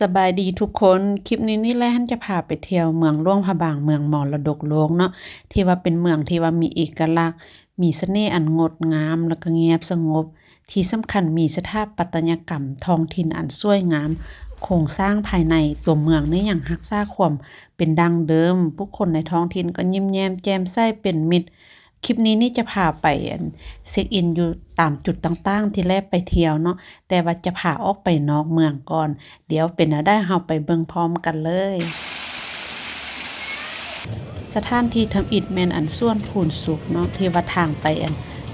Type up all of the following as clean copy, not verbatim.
สบายดีทุกคนคลิปนี้นี่แหละท่านจะพาไปเที่ยวเมืองหลวงพระบางเมืองมรดกโลกเนาะที่ว่าเป็นเมืองที่ว่ามีเอกลักษณ์มีเสน่ห์อันงดงามแล้วก็เงียบสงบที่สำคัญมีสถาปัตยกรรมท้องถิ่นอันสวยงามโครงสร้างภายในตัวเมืองนี่ยังรักษาความเป็นดั้งเดิมผู้คนในท้องถิ่นก็ยิ้มแย้มแจ่มใสเป็นมิตรคลิปนี้นี่จะพาไปเช็คอินอยู่ตามจุดต่างๆที่แรกไปเที่ยวเนาะแต่ว่าจะพาออกไปนอกเมืองก่อนเดี๋ยวเป็นได้เฮาไปเบิ่งพร้อมกันเลยสถานที่ทำอิฐแม่นอันส่วนพูนสุขเนาะที่ว่าทางไป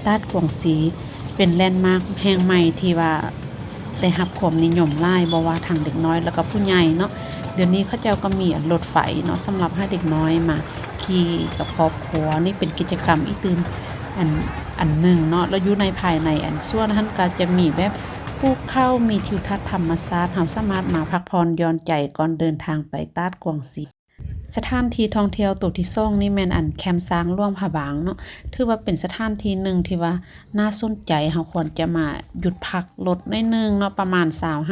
ลาดกวงศรีเป็นแลนด์มาร์คแห่งใหม่ที่ว่าได้รับความนิยมหลายบ่ว่าทางเด็กน้อยแล้วก็ผู้ใหญ่เนาะเดี๋ยวนี้เขาเจ้าก็มีรถไฟเนาะสำหรับให้เด็กน้อยมาขี่กับครอบครัวนี่เป็นกิจกรรมอีกตื่นอันหนึ่งเนาะแล้วอยู่ในภายในส่วนนั้นก็จะมีแบบภูเขามีทิวทัศน์ธรรมชาติเฮาสามารถมาพักผ่อนหย่อนใจก่อนเดินทางไปตาดกวงศรีสถานที่ท่องเที่ยวตัวที่2นี่แม่นแคมป์ช้างหลวงพระบางเนาะถือว่าเป็นสถานที่หนึ่งที่ว่าน่าสนใจเฮาควรจะมาหยุดพักรถหน่อยนึงเนาะประมาณ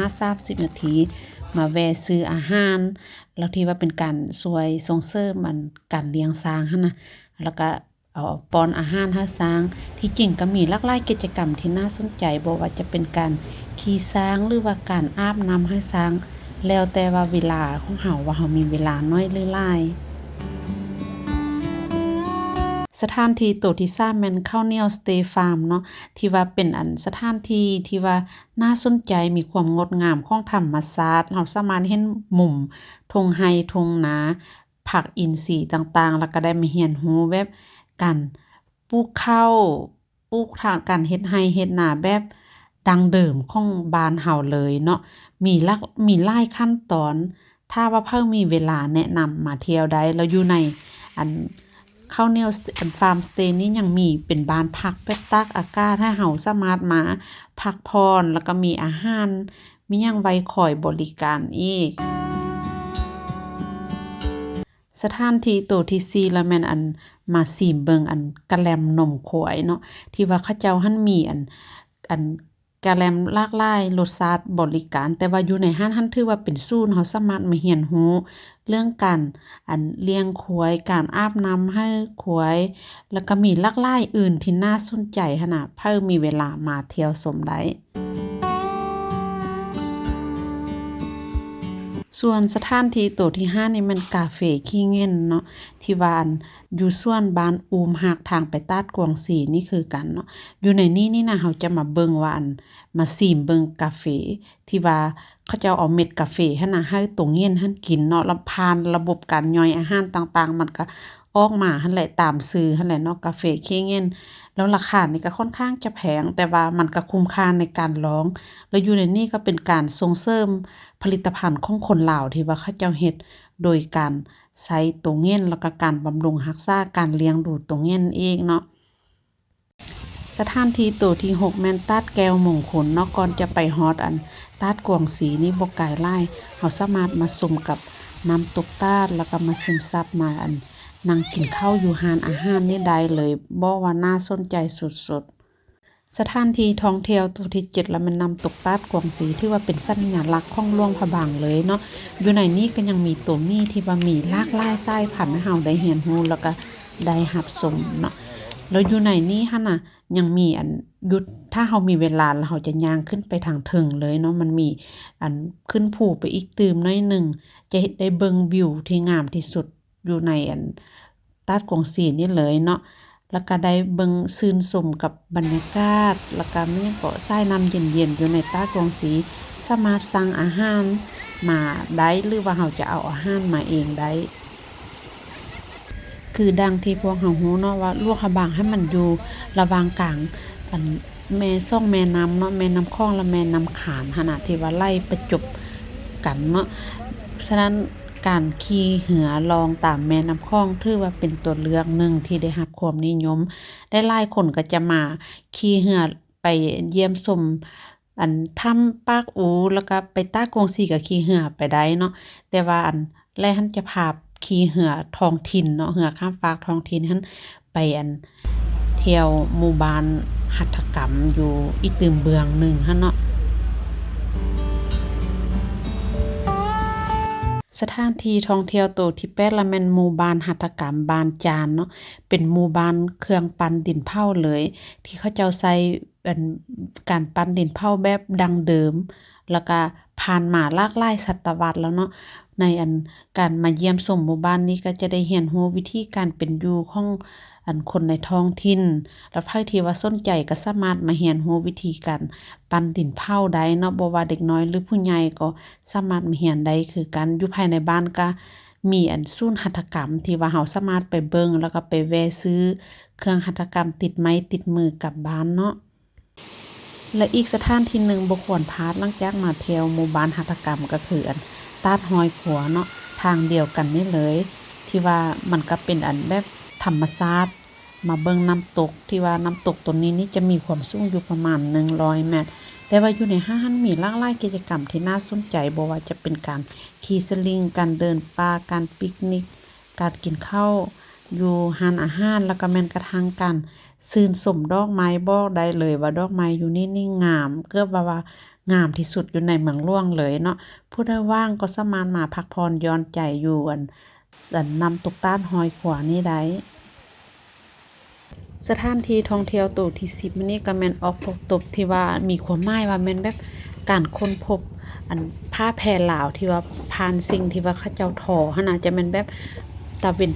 25-30นาทีมาแวะซื้ออาหารแล้วที่ว่าเป็นการช่วยส่งเสริมการเลี้ยงช้างหั่นนะแล้วก็เอาป้อนอาหารให้ช้างที่จริงก็มีหลากหลายกิจกรรมที่น่าสนใจบ่ว่าจะเป็นการขี่ช้างหรือว่าการอาบน้ำให้ช้างแล้วแต่ว่าเวลาของเฮาว่าเฮามีเวลาน้อยหรือหลายสถานที่ตัวที่3แม่นข้าวเหนียวสเตย์ฟาร์มเนาะที่ว่าเป็นสถานที่ที่ว่าน่าสนใจมีความงดงามของธรรมชาติเฮาสามารถเห็นมุมทุ่งไร่ทุ่งนาผักอินทรีย์ต่างๆแล้วก็ได้มาเรียนรู้แบบการปลูกข้าวปลูกทางการเฮ็ดไร่เฮ็ดนาแบบดั้งเดิมของบ้านเฮาเลยเนาะมีหลายขั้นตอนถ้าว่าเพิ่งมีเวลาแนะนำมาเที่ยวได้แล้วอยู่ในข้าวเหนียวฟาร์มสเตย์นี้ยังมีเป็นบ้านพักแบบตากอากาศให้เฮาสามารถมาพักผ่อนแล้วก็มีอาหารมีหยังไว้คอยบริการอีกสถานที่ตัวที่4แล้วแม่นมาซิมเบิ่งกะแลมนมขวายเนาะที่ว่าเขาเจ้าหั้นมีกะแลมหลากหลายรสชาติบริการแต่ว่าอยู่ในห้านหั้นถือว่าเป็นศูนย์เฮาสามารถมาเรียนรู้เรื่องการเลี้ยงควายการอาบน้ำให้ควายแล้วก็มีหลากหลายอื่นที่น่าสนใจหั่นน่ะเพิ่นมีเวลามาเที่ยวชมได้ส่วนสถานที่ตัวที่5นี่มันกาเฟขี้เง่นเนาะที่ว่าอยู่ส่วนบ้านอูมฮักทางไปตาดกวงศรีนี่คือกันเนาะอยู่ในนี้นี่นะเฮาจะมาเบิ่งว่ามาซิมเบิ่งกาเฟที่ว่าเขาจะเอาเม็ดกาเฟหั่นน่ะให้ตัวเงี้ยนหั่นกินเนาะแล้วผ่านระบบการย่อยอาหารต่างๆมันก็ออกมาหั่นแหละตามชื่อหั่นแหละเนาะกาเฟขี้เง่นแล้วราคานี่ก็ค่อนข้างจะแพงแต่ว่ามันก็คุ้มค่าในการลองแล้วอยู่ในนี้ก็เป็นการส่งเสริมผลิตภัณฑ์ของคนลาวที่ว่าเขาเจ้าเฮ็ดโดยการใช้ตัวเงี้ยนแล้วก็การบำรุงรักษาการเลี้ยงดูตัวเงี้ยนเองเนาะสถานที่ตัวที่6แม่นตาดแก้วมงคลเนาะก่อนจะไปฮอดตาดกวงศรีนี่บ่ไกลหลายเฮาสามารถมาชมกับน้ำตกตาดแล้วก็มาซึมซับมานั่งกินข้าวอยู่ร้านอาหารนี่ได้เลยบ่ว่าน่าสนใจสุดๆสถานที่ท่องเที่ยวตัวที่7แล้วมันน้ำตกตาดกวงศรีที่ว่าเป็นสัญลักษณ์ของหลวงพระบางเลยเนาะอยู่ในนี้ก็ยังมีตัวมีที่ว่ามีหลากหลายสายพันธุ์ให้เฮาได้เรียนรู้แล้วก็ได้รับชมเนาะแล้วอยู่ในนี้หั่นน่ะยังมีหยุดถ้าเฮามีเวลาแล้วเฮาจะย่างขึ้นไปทางเทิงเลยเนาะมันมีขึ้นภูไปอีกตื่มน้อยนึงจะได้เบิ่งวิวที่งามที่สุดอยู่ในตาดกวงศรีนี่เลยเนาะแล้วก็ได้เบิ่งชื่นชมกับบรรยากาศแล้วก็มีเกาะทรายน้ำเย็นๆอยู่ในตาดกวงศรีสามารถสั่งอาหารมาได้หรือว่าเฮาจะเอาอาหารมาเองได้คือดังที่พวกเฮาฮู้เนาะว่าหลวงพระบางให้มันอยู่ระหว่างกลางแม่ซ่องแม่น้ำเนาะแม่น้ำคลองและแม่น้ำขานขนาดที่ว่าไล่ประจบกันเนาะฉะนั้นการขี่เรือลองตามแม่น้ำคลองถือว่าเป็นตัวเลือกหนึ่งที่ได้รับความนิยมได้หลายคนก็จะมาขี่เรือไปเยี่ยมชมถ้ำปากอูแล้วก็ไปตาดกวงศรีก็ขี่เรือไปได้เนาะแต่ว่าแลหันจะพาขี่เรือท้องถิ่นเนาะเรือข้ามฟากท้องถิ่นหันไปเที่ยวหมู่บ้านหัตถกรรมอยู่อีตืมเบืองนึงหั่นเนาะ สถานที่ท่องเที่ยวโตที่8ละแม่นหมู่บ้านหัตถกรรมบ้านจานเนาะเป็นหมู่บ้านเครื่องปั้นดินเผาเลย ที่เขาเจ้าใช้เป็นการปั้นดินเผาแบบดั้งเดิม แล้วก็ผ่านมาหลากหลายศตวรรษแล้วเนาะในการมาเยี่ยมชมหมู่บ้านนี้ก็จะได้เรียนรู้วิธีการเป็นอยู่ของคนในท้องถิ่นแล้วไผที่ว่าสนใจก็สามารถมาเรียนรู้วิธีการปั้นดินเผาได้เนาะบ่ว่าเด็กน้อยหรือผู้ใหญ่ก็สามารถมาเรียนได้คือกันอยู่ภายในบ้านก็มีศูนย์หัตถกรรมที่ว่าเราสามารถไปเบิ่งแล้วก็ไปแวะซื้อเครื่องหัตถกรรมติดไม้ติดมือกลับบ้านเนาะและอีกสถานที่หนึ่งบ่ควรพลาดหลังจากมาเที่ยวหมู่บ้านหัตถกรรมก็คือตาดห้อยขัวเนาะทางเดียวกันนี่เลยที่ว่ามันก็เป็นแบบธรรมชาติมาเบิ่งน้ำตกที่ว่าน้ำตกตัวนี้นี่จะมีความสูงอยู่ประมาณ100 เมตรแต่ว่าอยู่ในห้างมีหลากหลายกิจกรรมที่น่าสนใจบ่ว่าจะเป็นการขี่สลิงการเดินป่าการปิกนิกการกินข้าวอยู่ร้านอาหารแล้วก็แม่นกระทั่งการชื่นชมดอกไม้บอกได้เลยว่าดอกไม้อยู่นี่งามเกือบว่างามที่สุดอยู่ในเมืองหลวงเลยเนาะผู้ใดว่างก็สามารถมาพักผ่อนหย่อนใจอยู่น้ำตกต้านหอยขวานี่ได้สถานที่ท่องเที่ยวโตที่10มื้อนี้ก็แม่นออกพบตบที่ว่ามีความหมายว่าแม่นแบบการค้นพบผ้าแพรลาวที่ว่าผ่านสิ่งที่ว่าเขาเจ้าทอหั่นน่ะจะแม่นแบบตะเวน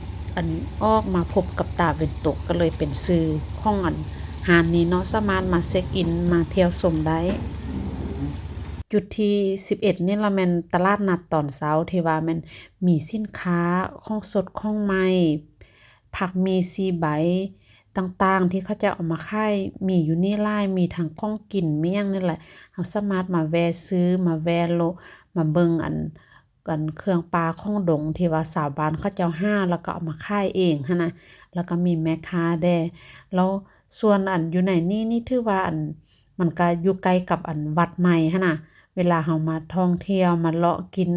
ออกมาพบกับตาเวนตกก็เลยเป็นชื่อของหาดนี้เนาะสามารถมาเช็คอินมาเที่ยวชมได้จุดที่11นี่ละแม่นตลาดนัดตอนเช้าที่ว่าแม่นมีสินค้าของสดของใหม่ผักมี4ใบต่างๆที่เขาจะเอามาขายมีอยู่นี่หลายมีทั้งของกินมีหยังนี่แหละเฮาสามารถมาแวะซื้อมาแวะโลมาเบิ่งเครื่องปลาของดงที่ว่าสาวบ้านเขาเจ้าหาแล้วก็เอามาขายเองหันนะแล้วก็มีแม่ค้าแด้แล้วส่วนอยู่ในนี่ถือว่ามันก็อยู่ใกล้กับวัดใหม่หันน่ะเวลาเฮามาท่องเที่ยวมาเลาะกิน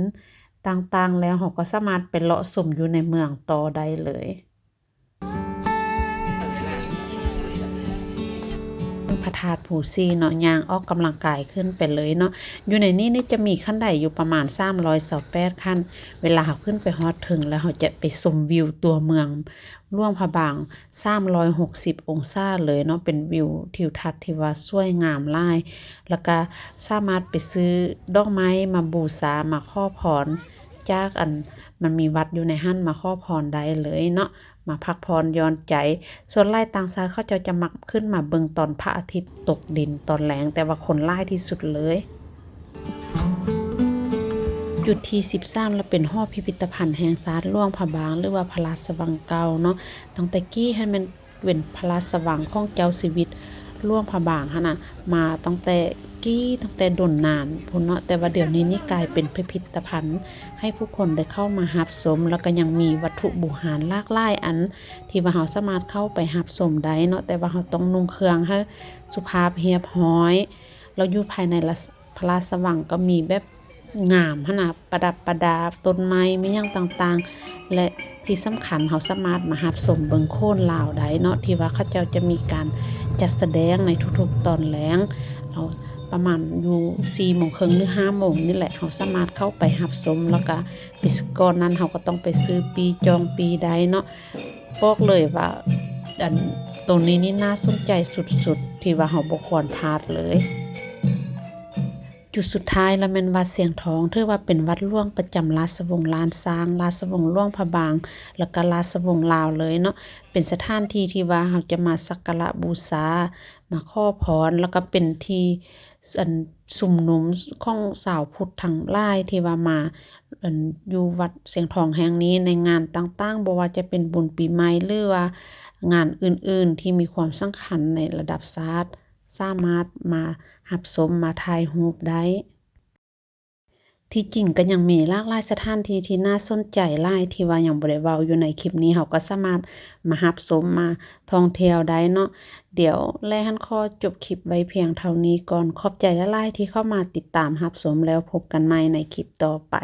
ต่างๆแล้วเฮาก็สามารถไปเลาะชมอยู่ในเมืองต่อได้เลยพระธาตุภูซี่เนาะย่างออกกำลังกายขึ้นไปเลยเนาะอยู่ในนี้จะมีขั้นใดอยู่ประมาณ328ขั้นเวลาเราขึ้นไปฮอดถึงแล้วเราจะไปชมวิวตัวเมืองหลวงพระบาง360องศาเลยเนาะเป็นวิวทิวทัศน์ที่ว่าสวยงามหลายแล้วก็สามารถไปซื้อดอกไม้มาบูชามาขอพรจากมันมีวัดอยู่ในหั่นมาขอพรได้เลยเนาะมาพักพรย้อนใจส่วนหลายต่างชาติเขาจะมักขึ้นมาเบิ่งตอนพระอาทิตย์ตกดินตอนแลงแต่ว่าคนหลายที่สุดเลยจุดที่13แล้วเป็นหอพิพิธภัณฑ์แห่งชาติหลวงพระบางหรือว่าพระราชวังเก่าเนาะตั้งแต่กี้ให้มันเป็นพระราชวังของเจ้าชีวิตหลวงพระบางหั่นน่ะมาตั้งแต่ดนนานพุ่นเนาะแต่ว่าเดี๋ยวนี้นี่กลายเป็นพิพิธภัณฑ์ให้ผู้คนได้เข้ามารับชมแล้วก็ยังมีวัตถุโบราณหลากหลายที่ว่าเราสามารถเข้าไปรับชมได้เนาะแต่ว่าเราต้องนุ่งเครื่องให้สุภาพเรียบร้อยแล้วอยู่ภายในพระราชวังก็มีแบบงามหั่นน่ะประดับประดาต้นไม้มีหยังต่างๆและที่สำคัญเราสามารถมารับชมเบิ่งโค่นลาวได้เนาะที่ว่าเขาเจ้าจะมีการจัดแสดงในทุกๆตอนแลงเราประมาณอยู่4:30นหรือ5:00นนี่แหละเราสามารถเข้าไปรับชมแล้วก็ไปก่อนนั้นเราก็ต้องไปซื้อปีจองปีได้เนาะบอกเลยว่าตรงนี้นี่น่าสนใจสุดๆที่ว่าเราบ่ควรพลาดเลยจุดสุดท้ายแล้วแม่นวัดเสียงทองถือว่าเป็นวัดหลวงประจำราชวงศ์ล้านช้างราชวงศ์หลวงพระบางแล้วก็ราชวงศ์ลาวเลยเนาะเป็นสถานที่ที่ว่าเราจะมาสักการะบูชามาขอพรแล้วก็เป็นที่ชุมนุมของชาวพุทธทั้งหลายที่ว่ามาอยู่วัดเสียงทองแห่งนี้ในงานต่างๆบ่ว่าจะเป็นบุญปีใหม่หรือว่างานอื่นๆที่มีความสำคัญในระดับชาติสามารถมารับชมมาถ่ายรูปได้ที่จริงก็ยังมีหลากหลายสถานที่ที่น่าสนใจหลายที่ว่ายังบ่ได้เว้าอยู่ในคลิปนี้เราก็สามารถมารับชมมาท่องเที่ยวได้เนาะเดี๋ยวแลหันขอจบคลิปไว้เพียงเท่านี้ก่อนขอบใจหลายๆที่เข้ามาติดตามรับชมแล้วพบกันใหม่ในคลิปต่อไป